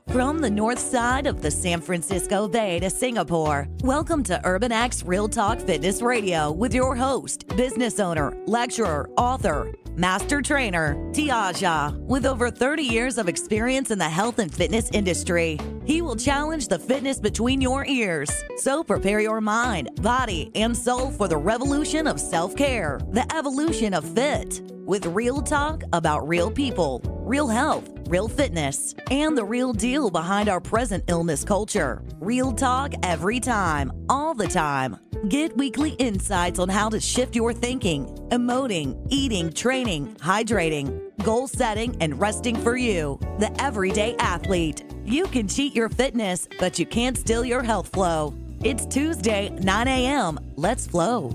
From the north side of the San Francisco Bay to Singapore, welcome to Urban X Real Talk Fitness Radio with your host, business owner, lecturer, author, master trainer, Tiaja. With over 30 years of experience in the health and fitness industry, he will challenge the fitness between your ears. So prepare your mind, body, and soul for the revolution of self-care, the evolution of fit, with real talk about real people, real health, real fitness, and the real deal behind our present illness culture. Real talk every time, all the time. Get weekly insights on how to shift your thinking, emoting, eating, training, hydrating, goal setting, and resting for you, the everyday athlete. You can cheat your fitness, but you can't steal your health flow. It's Tuesday, 9 a.m. Let's flow.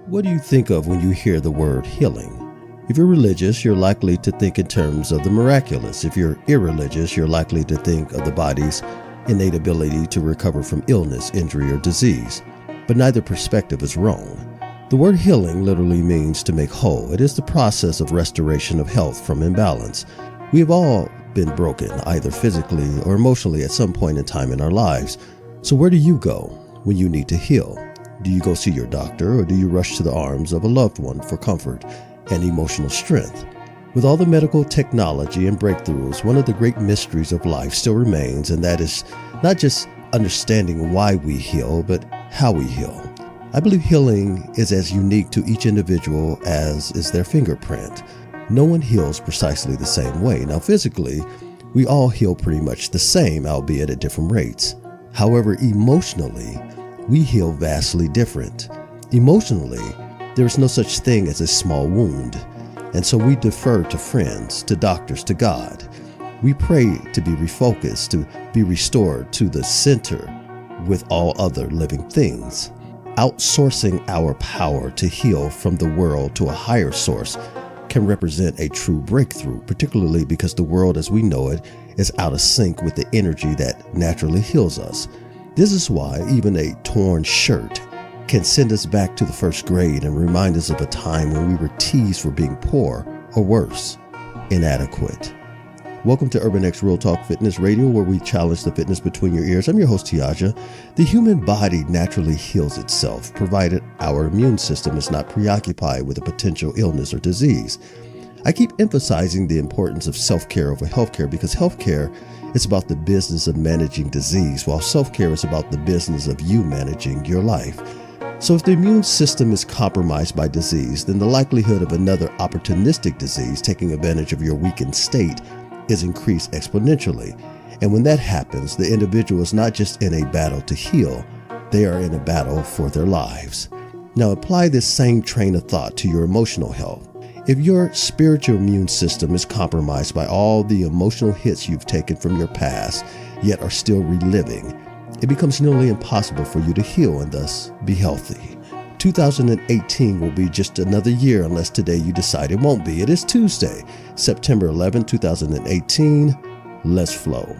What do you think of when you hear the word healing? If you're religious, you're likely to think in terms of the miraculous. If you're irreligious, you're likely to think of the body's innate ability to recover from illness, injury, or disease. But neither perspective is wrong. The word healing literally means to make whole. It is the process of restoration of health from imbalance. We have all been broken, either physically or emotionally at some point in time in our lives. So where do you go when you need to heal? Do you go see your doctor, or do you rush to the arms of a loved one for comfort and emotional strength? With all the medical technology and breakthroughs, one of the great mysteries of life still remains, and that is not just understanding why we heal, but how we heal. I believe healing is as unique to each individual as is their fingerprint. No one heals precisely the same way. Now, physically, we all heal pretty much the same, albeit at different rates. However, emotionally, we heal vastly different. Emotionally, there is no such thing as a small wound, and so we defer to friends, to doctors, to God. We pray to be refocused, to be restored to the center with all other living things. Outsourcing our power to heal from the world to a higher source can represent a true breakthrough, particularly because the world as we know it is out of sync with the energy that naturally heals us. This is why even a torn shirt can send us back to the first grade and remind us of a time when we were teased for being poor, or worse, inadequate. Welcome to Urban X Real Talk Fitness Radio, where we challenge the fitness between your ears. I'm your host, Tiaja. The human body naturally heals itself, provided our immune system is not preoccupied with a potential illness or disease. I keep emphasizing the importance of self-care over healthcare because healthcare is about the business of managing disease, while self-care is about the business of you managing your life. So if the immune system is compromised by disease, then the likelihood of another opportunistic disease taking advantage of your weakened state is increased exponentially. And when that happens, the individual is not just in a battle to heal, they are in a battle for their lives. Now apply this same train of thought to your emotional health. If your spiritual immune system is compromised by all the emotional hits you've taken from your past, yet are still reliving, it becomes nearly impossible for you to heal and thus be healthy. 2018 will be just another year unless today you decide it won't be. It is Tuesday, September 11, 2018. Let's flow.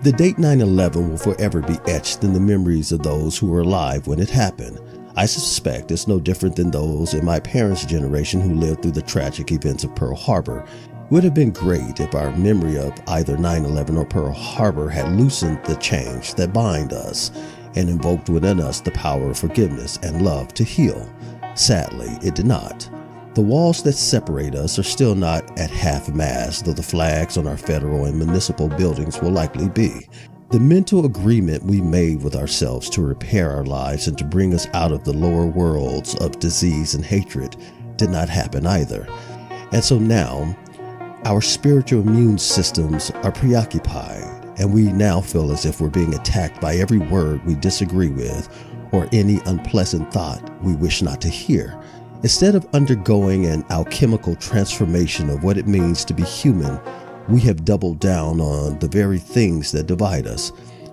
The date 9/11 will forever be etched in the memories of those who were alive when it happened. I suspect it's no different than those in my parents' generation who lived through the tragic events of Pearl Harbor. It would have been great if our memory of either 9/11 or Pearl Harbor had loosened the chains that bind us and invoked within us the power of forgiveness and love to heal. Sadly, it did not. The walls that separate us are still not at half-mast, though the flags on our federal and municipal buildings will likely be. The mental agreement we made with ourselves to repair our lives and to bring us out of the lower worlds of disease and hatred did not happen either. And so now, our spiritual immune systems are preoccupied, and we now feel as if we're being attacked by every word we disagree with or any unpleasant thought we wish not to hear. Instead of undergoing an alchemical transformation of what it means to be human, we have doubled down on the very things that divide us.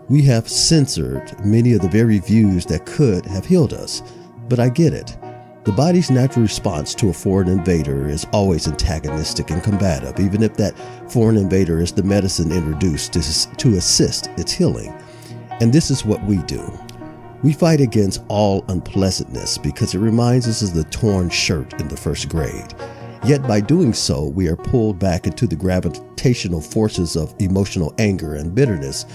We have censored many of the very views that could have healed us. But I get it. The body's natural response to a foreign invader is always antagonistic and combative, even if that foreign invader is the medicine introduced to assist its healing. And this is what we do. We fight against all unpleasantness because it reminds us of the torn shirt in the first grade. Yet by doing so, we are pulled back into the gravitational forces of emotional anger and bitterness,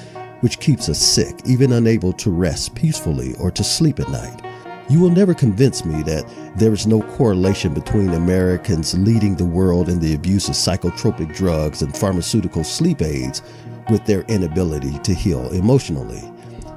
which keeps us sick, even unable to rest peacefully or to sleep at night. You will never convince me that there is no correlation between Americans leading the world in the abuse of psychotropic drugs and pharmaceutical sleep aids with their inability to heal emotionally.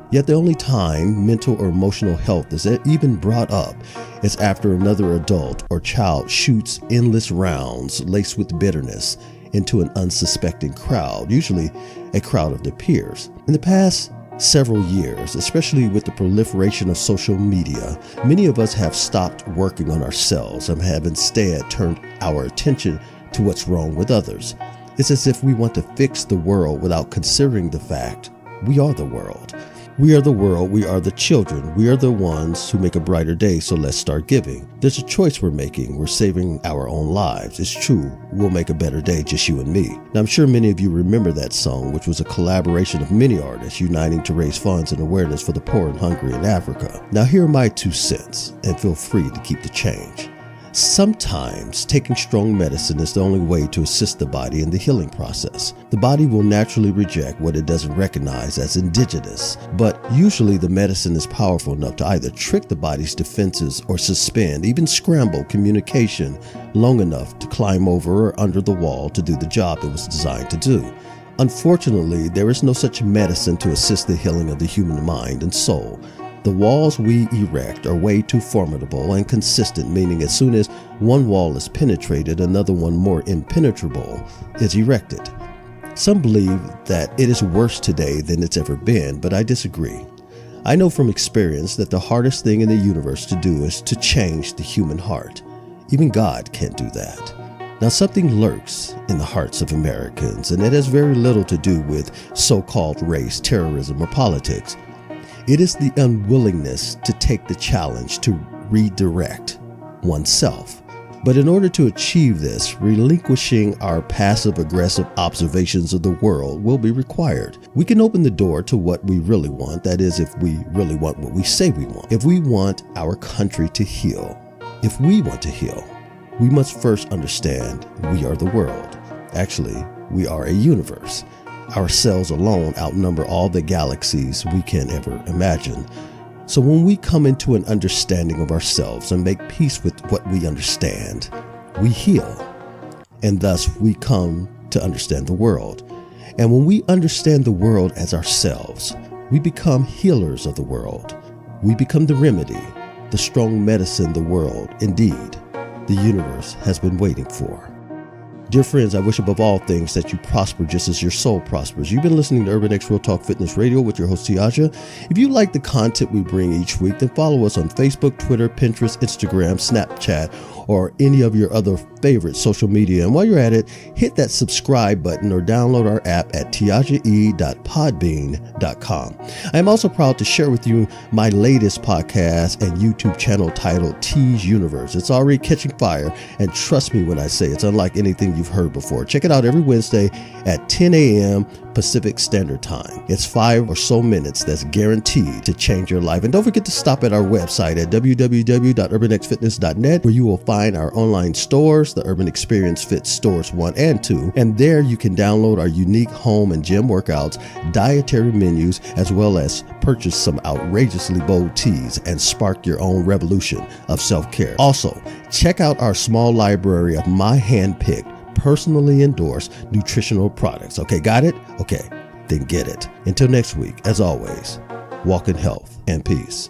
Yet the only time mental or emotional health is even brought up is after another adult or child shoots endless rounds laced with bitterness into an unsuspecting crowd, usually a crowd of their peers. In the past several years, especially with the proliferation of social media, many of us have stopped working on ourselves and have instead turned our attention to what's wrong with others. It's as if we want to fix the world without considering the fact we are the world. We are the world, we are the children, we are the ones who make a brighter day, so let's start giving. There's a choice we're making. We're saving our own lives. It's true, we'll make a better day, just you and me. Now, I'm sure many of you remember that song, which was a collaboration of many artists uniting to raise funds and awareness for the poor and hungry in Africa. Now, here are my 2 cents, and feel free to keep the change. Sometimes taking strong medicine is the only way to assist the body in the healing process. The body will naturally reject what it doesn't recognize as indigenous, but usually the medicine is powerful enough to either trick the body's defenses or suspend, even scramble communication long enough to climb over or under the wall to do the job it was designed to do. Unfortunately, there is no such medicine to assist the healing of the human mind and soul. The walls we erect are way too formidable and consistent, meaning as soon as one wall is penetrated, another one more impenetrable is erected. Some believe that it is worse today than it's ever been, but I disagree. I know from experience that the hardest thing in the universe to do is to change the human heart. Even God can't do that. Now, something lurks in the hearts of Americans, and it has very little to do with so-called race, terrorism, or politics. It is the unwillingness to take the challenge to redirect oneself. But in order to achieve this, relinquishing our passive-aggressive observations of the world will be required. We can open the door to what we really want, that is, if we really want what we say we want. If we want our country to heal, if we want to heal, we must first understand we are the world. Actually, we are a universe. Our cells alone outnumber all the galaxies we can ever imagine. So when we come into an understanding of ourselves and make peace with what we understand, we heal. And thus we come to understand the world. And when we understand the world as ourselves, we become healers of the world. We become the remedy, the strong medicine the world, indeed, the universe has been waiting for. Dear friends, I wish above all things that you prosper just as your soul prospers. You've been listening to Urban X Real Talk Fitness Radio with your host, Tiaja. If you like the content we bring each week, then follow us on Facebook, Twitter, Pinterest, Instagram, Snapchat, or any of your other favorite social media. And while you're at it, hit that subscribe button or download our app at tiajae.podbean.com. I am also proud to share with you my latest podcast and YouTube channel titled T's Universe. It's already catching fire, and trust me when I say it's unlike anything you've heard before. Check it out every Wednesday at 10 a.m. Pacific Standard Time. It's 5 or so minutes that's guaranteed to change your life. And don't forget to stop at our website at www.urbanxfitness.net, where you will find our online stores, the Urban Experience Fit Stores 1 and 2. And there you can download our unique home and gym workouts, dietary menus, as well as purchase some outrageously bold teas and spark your own revolution of self-care. Also, check out our small library of my hand-picked, personally endorsed nutritional products. Okay, got it? Okay, then get it. Until next week, as always, walk in health and peace.